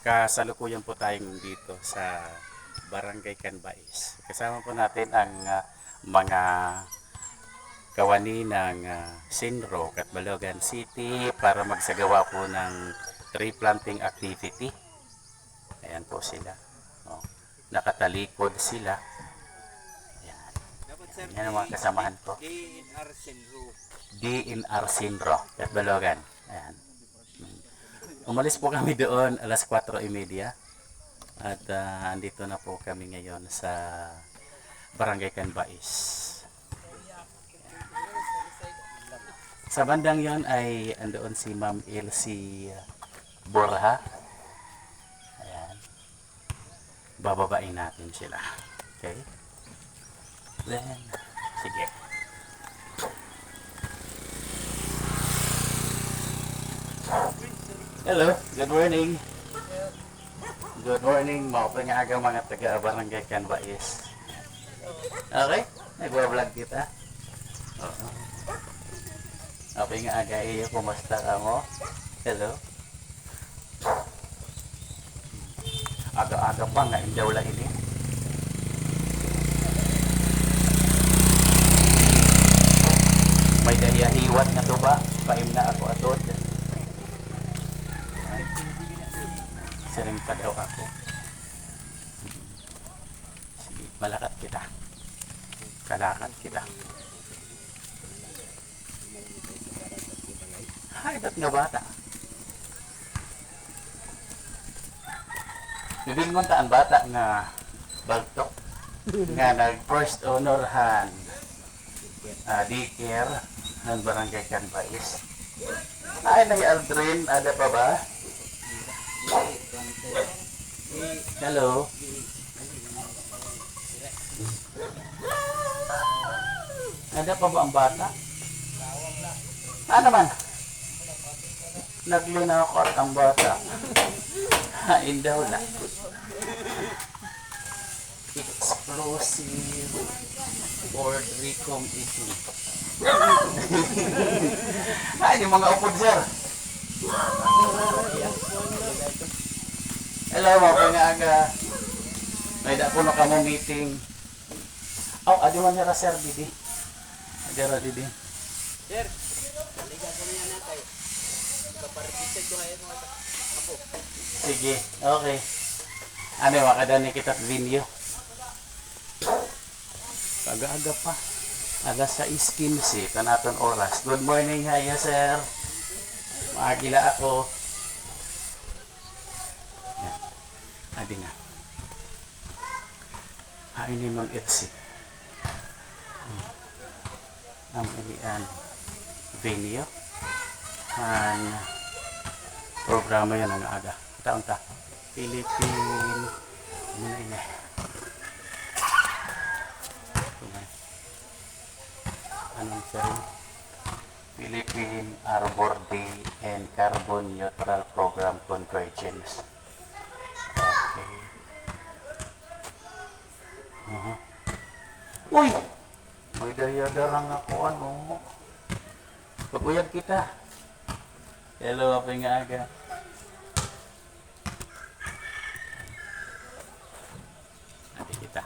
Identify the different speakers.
Speaker 1: Kasalukuyan po tayong dito sa Barangay Canbais. Kasama po natin ang mga kawani ng Sinro, Catbalogan City para magsagawa po ng tree planting activity. Ayan po sila. Oh, nakatalikod sila. Ayan. Yan ang mga kasamahan ko. DNR Sinro, Catbalogan. Ayan. Umalis po kami doon alas 4:30 at andito na po kami ngayon sa Barangay Canbais. Sa bandang yon ay andoon si Ma'am Elsie Borja. Ayan. Bababain natin sila. Okay? Then, sige. Hello, good morning. Good morning, mga pangaga mga taga Barangay Canbais. Okay, nagwa-vlog kita. Oo. Okay nga aga iyo, kumusta ka mo? Hello. Aga-aga pa nga, hindi wala ini. May dahiyahiwat na to ba? Paim na ako atod. Siring pa daw ako. Sige, malakat kita. Kalakat kita. Ay, ba't nga bata? Bibingon ta ang bata nga bagtok nga nag-first honorhan daycare ng Barangay Canbais. Ay, nag-Aldrin, ada pa ba? Hello. Ada pa ba ang bata? Ano man? Naglinakot ang bata. Hain daw na. Explosive board recom ito. Ay, yung mga upod, sir. Hello, mga pangaga. May dako na kamo meeting. Oh, adi man nila, sir, didi. Adi ra, didi. Sir, naliga ko niya natay. Kapartisan ko ngayon mga apo. Sige, okay. Ano, makadani kita video. Aga-aga pa. Alas 6:15, tanaton oras. Good morning, hiya, sir. Makagila ako. Yan. Adi nga. Hain ni Mang Elsie. Ang ilian venue. Ang programa yan ang aga. Taon-ta. Philippine. Ano na ina? Anong sarin? Philippine Arbor Day and Carbon Neutral Program Convergence. Okay. Uy! May daya-darang ako ano. Pag-uyag kita. Hello, apa nga aga? Nanti kita.